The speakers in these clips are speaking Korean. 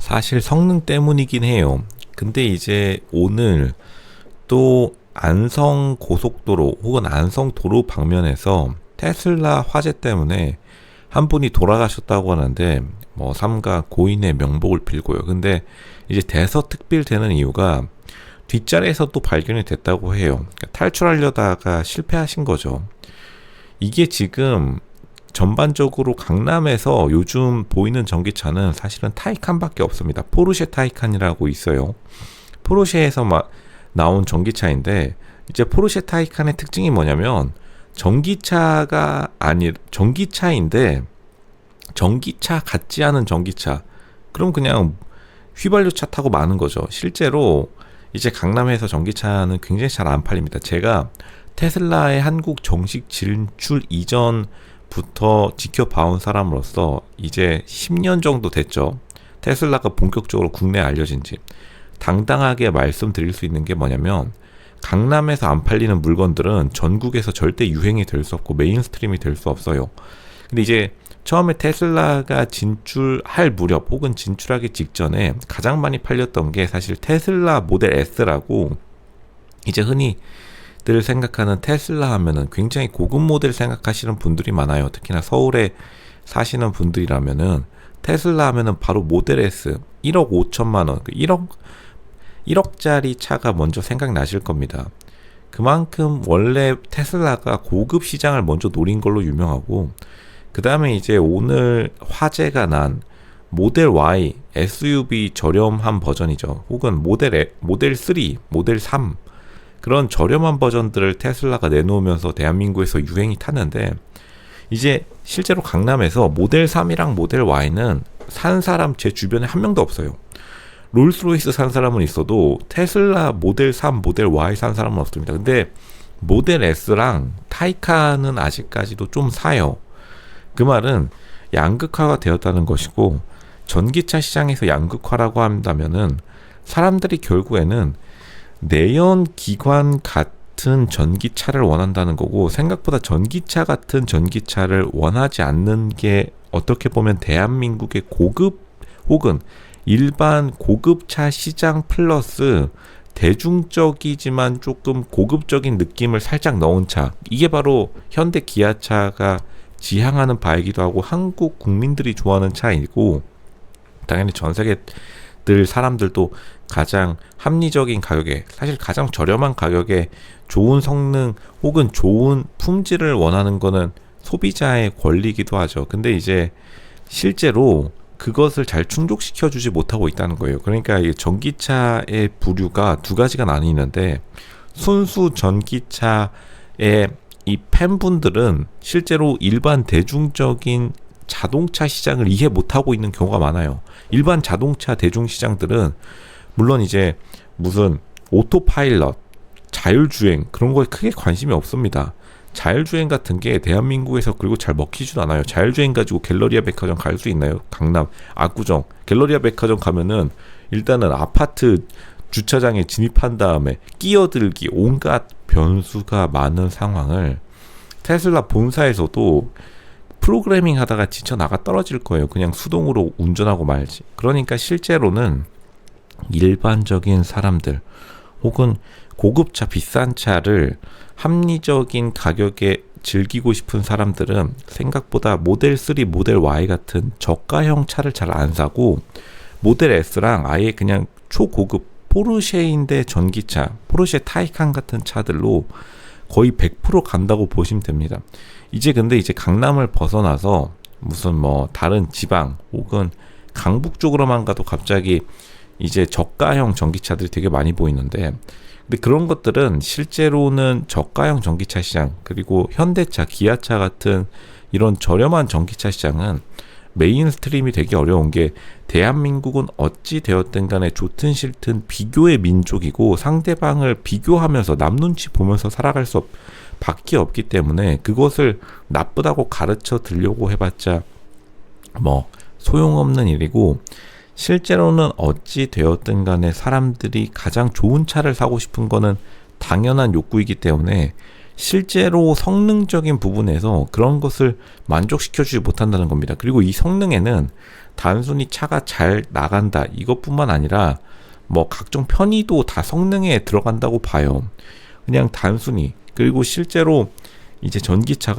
사실 성능 때문이긴 해요. 근데 이제 오늘 또 안성 고속도로 혹은 안성 도로 방면에서 테슬라 화재 때문에 한 분이 돌아가셨다고 하는데 뭐 삼가 고인의 명복을 빌고요. 근데 이제 대서특필되는 이유가 뒷자리에서 또 발견이 됐다고 해요. 그러니까 탈출하려다가 실패하신 거죠. 이게 지금 전반적으로 강남에서 요즘 보이는 전기차는 사실은 타이칸밖에 없습니다. 포르쉐 타이칸이라고 있어요. 포르쉐에서 나온 전기차인데 이제 포르쉐 타이칸의 특징이 뭐냐면 전기차인데 전기차 같지 않은 전기차. 그럼 그냥 휘발유차 타고 마는 거죠. 실제로 이제 강남에서 전기차는 굉장히 잘 안 팔립니다. 제가 테슬라의 한국 정식 진출 이전부터 지켜봐온 사람으로서 이제 10년 정도 됐죠. 테슬라가 본격적으로 국내에 알려진 지. 당당하게 말씀드릴 수 있는 게 뭐냐면 강남에서 안 팔리는 물건들은 전국에서 절대 유행이 될 수 없고 메인스트림이 될 수 없어요. 근데 이제 처음에 테슬라가 진출할 무렵 혹은 진출하기 직전에 가장 많이 팔렸던 게 사실 테슬라 모델 S라고 이제 흔히 들 생각하는 테슬라 하면은 굉장히 고급 모델 생각하시는 분들이 많아요. 특히나 서울에 사시는 분들이라면은 테슬라 하면은 바로 모델 S 1억 5천만 원, 1억짜리 차가 먼저 생각나실 겁니다. 그만큼 원래 테슬라가 고급 시장을 먼저 노린 걸로 유명하고 그 다음에 이제 오늘 화제가 난 모델 Y SUV 저렴한 버전이죠. 혹은 모델 3, 모델 3 그런 저렴한 버전들을 테슬라가 내놓으면서 대한민국에서 유행이 탔는데 이제 실제로 강남에서 모델 3이랑 모델 Y는 산 사람 제 주변에 한 명도 없어요. 롤스로이스 산 사람은 있어도 테슬라 모델 3, 모델 Y 산 사람은 없습니다. 근데 모델 S랑 타이칸은 아직까지도 좀 사요. 그 말은 양극화가 되었다는 것이고 전기차 시장에서 양극화라고 한다면은 사람들이 결국에는 내연기관 같은 전기차를 원한다는 거고 생각보다 전기차 같은 전기차를 원하지 않는 게 어떻게 보면 대한민국의 고급 혹은 일반 고급차 시장 플러스 대중적이지만 조금 고급적인 느낌을 살짝 넣은 차, 이게 바로 현대 기아차가 지향하는 바이기도 하고 한국 국민들이 좋아하는 차이고 당연히 전 세계들 사람들도 가장 합리적인 가격에 사실 가장 저렴한 가격에 좋은 성능 혹은 좋은 품질을 원하는 거는 소비자의 권리이기도 하죠. 근데 이제 실제로 그것을 잘 충족시켜 주지 못하고 있다는 거예요. 그러니까 이 전기차의 부류가 두 가지가 나뉘는데 순수 전기차의 이 팬분들은 실제로 일반 대중적인 자동차 시장을 이해 못하고 있는 경우가 많아요. 일반 자동차 대중 시장들은 물론 이제 무슨 오토파일럿, 자율주행 그런 거에 크게 관심이 없습니다. 자율주행 같은 게 대한민국에서 그리고 잘 먹히지도 않아요. 자율주행 가지고 갤러리아 백화점 갈 수 있나요? 강남, 압구정, 갤러리아 백화점 가면은 일단은 아파트 주차장에 진입한 다음에 끼어들기 온갖 변수가 많은 상황을 테슬라 본사에서도 프로그래밍 하다가 지쳐 나가 떨어질 거예요. 그냥 수동으로 운전하고 말지. 그러니까 실제로는 일반적인 사람들 혹은 고급차 비싼 차를 합리적인 가격에 즐기고 싶은 사람들은 생각보다 모델 3, 모델 Y 같은 저가형 차를 잘 안 사고 모델 S랑 아예 그냥 초고급 포르쉐인데 전기차, 포르쉐 타이칸 같은 차들로 거의 100% 간다고 보시면 됩니다. 근데 이제 강남을 벗어나서 무슨 뭐 다른 지방 혹은 강북 쪽으로만 가도 갑자기 이제 저가형 전기차들이 되게 많이 보이는데 근데 그런 것들은 실제로는 저가형 전기차 시장 그리고 현대차, 기아차 같은 이런 저렴한 전기차 시장은 메인스트림이 되기 어려운 게 대한민국은 어찌 되었든 간에 좋든 싫든 비교의 민족이고 상대방을 비교하면서 남 눈치 보면서 살아갈 수 밖에 없기 때문에 그것을 나쁘다고 가르쳐 드리려고 해봤자 뭐 소용없는 일이고 실제로는 어찌 되었든 간에 사람들이 가장 좋은 차를 사고 싶은 거는 당연한 욕구이기 때문에 실제로 성능적인 부분에서 그런 것을 만족시켜주지 못한다는 겁니다. 그리고 이 성능에는 단순히 차가 잘 나간다 이것뿐만 아니라 뭐 각종 편의도 다 성능에 들어간다고 봐요. 그냥 단순히. 그리고 실제로 이제 전기차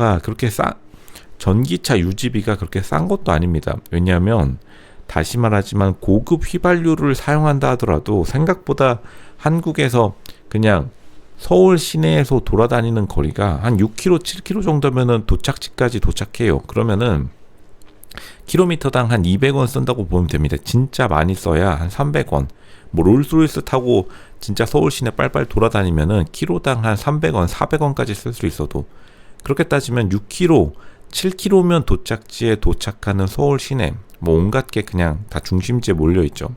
유지비가 그렇게 싼 것도 아닙니다. 왜냐하면 다시 말하지만 고급 휘발유를 사용한다 하더라도 생각보다 한국에서 그냥 서울 시내에서 돌아다니는 거리가 한 6km, 7km 정도면은 도착지까지 도착해요. 그러면은 킬로미터당 한 200원 쓴다고 보면 됩니다. 진짜 많이 써야 한 300원. 뭐 롤스로이스 타고 진짜 서울 시내 빨빨 돌아다니면은 키로당 한 300원, 400원까지 쓸 수 있어도, 그렇게 따지면 6km, 7km면 도착지에 도착하는 서울 시내 뭐 온갖 게 그냥 다 중심지에 몰려 있죠.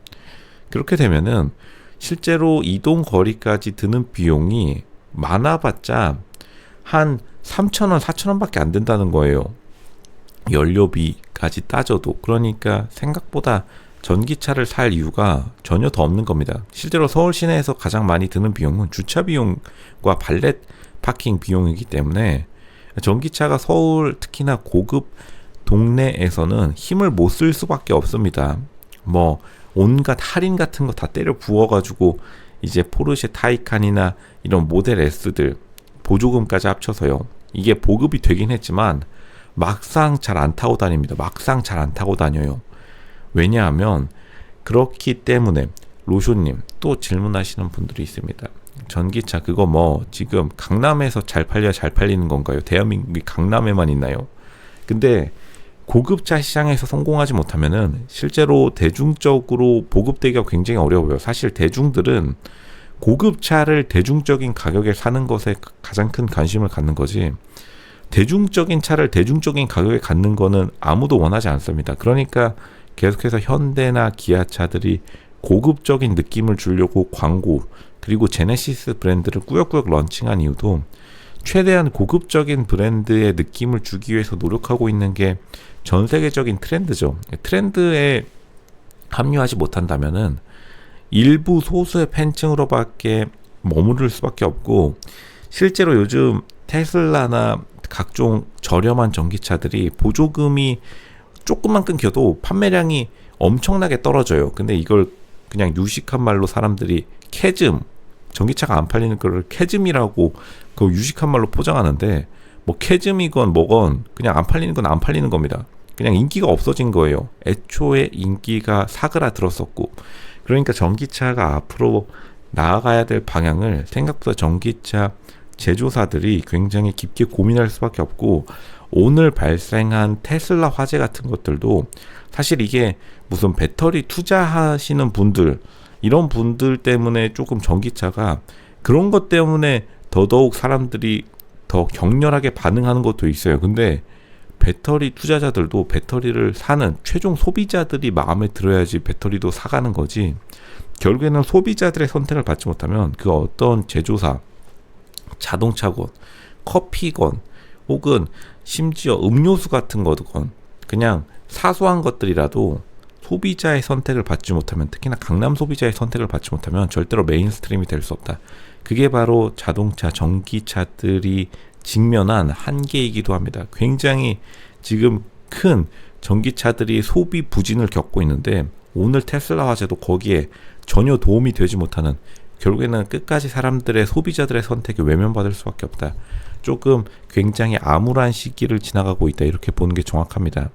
그렇게 되면은 실제로 이동 거리까지 드는 비용이 많아봤자 한 3,000원, 4,000원밖에 안 된다는 거예요. 연료비까지 따져도. 그러니까 생각보다 전기차를 살 이유가 전혀 더 없는 겁니다. 실제로 서울 시내에서 가장 많이 드는 비용은 주차 비용과 발렛 파킹 비용이기 때문에 전기차가 서울 특히나 고급 동네에서는 힘을 못 쓸 수밖에 없습니다. 뭐 온갖 할인 같은 거 다 때려 부어가지고 이제 포르쉐 타이칸이나 이런 모델 S들 보조금까지 합쳐서요. 이게 보급이 되긴 했지만 막상 잘 안 타고 다닙니다. 막상 잘 안 타고 다녀요. 왜냐하면 그렇기 때문에. 로쇼님 또 질문하시는 분들이 있습니다. 전기차 그거 뭐 지금 강남에서 잘 팔리는 건가요? 대한민국이 강남에만 있나요? 근데 고급차 시장에서 성공하지 못하면은 실제로 대중적으로 보급되기가 굉장히 어려워요. 사실 대중들은 고급차를 대중적인 가격에 사는 것에 가장 큰 관심을 갖는 거지, 대중적인 차를 대중적인 가격에 갖는 거는 아무도 원하지 않습니다. 그러니까 계속해서 현대나 기아차들이 고급적인 느낌을 주려고 광고, 그리고 제네시스 브랜드를 꾸역꾸역 런칭한 이유도 최대한 고급적인 브랜드의 느낌을 주기 위해서 노력하고 있는 게 전 세계적인 트렌드죠. 트렌드에 합류하지 못한다면은 일부 소수의 팬층으로밖에 머무를 수밖에 없고, 실제로 요즘 테슬라나 각종 저렴한 전기차들이 보조금이 조금만 끊겨도 판매량이 엄청나게 떨어져요. 근데 이걸 그냥 유식한 말로 사람들이 캐즘, 전기차가 안 팔리는 거를 캐즘이라고 그 유식한 말로 포장하는데, 뭐 캐즘이건 뭐건 그냥 안 팔리는 건 안 팔리는 겁니다. 그냥 인기가 없어진 거예요. 애초에 인기가 사그라들었었고. 그러니까 전기차가 앞으로 나아가야 될 방향을 생각보다 전기차 제조사들이 굉장히 깊게 고민할 수밖에 없고, 오늘 발생한 테슬라 화재 같은 것들도 사실 이게 무슨 배터리 투자하시는 분들, 이런 분들 때문에 조금 전기차가 그런 것 때문에 더더욱 사람들이 더 격렬하게 반응하는 것도 있어요. 근데 배터리 투자자들도 배터리를 사는 최종 소비자들이 마음에 들어야지 배터리도 사가는 거지, 결국에는 소비자들의 선택을 받지 못하면 그 어떤 제조사, 자동차건, 커피건, 혹은 심지어 음료수 같은 거건 그냥 사소한 것들이라도 소비자의 선택을 받지 못하면, 특히나 강남 소비자의 선택을 받지 못하면 절대로 메인스트림이 될 수 없다. 그게 바로 자동차, 전기차들이 직면한 한계이기도 합니다. 굉장히 지금 큰 전기차들이 소비 부진을 겪고 있는데, 오늘 테슬라 화재도 거기에 전혀 도움이 되지 못하는, 결국에는 끝까지 사람들의, 소비자들의 선택에 외면받을 수밖에 없다. 조금 굉장히 암울한 시기를 지나가고 있다, 이렇게 보는 게 정확합니다.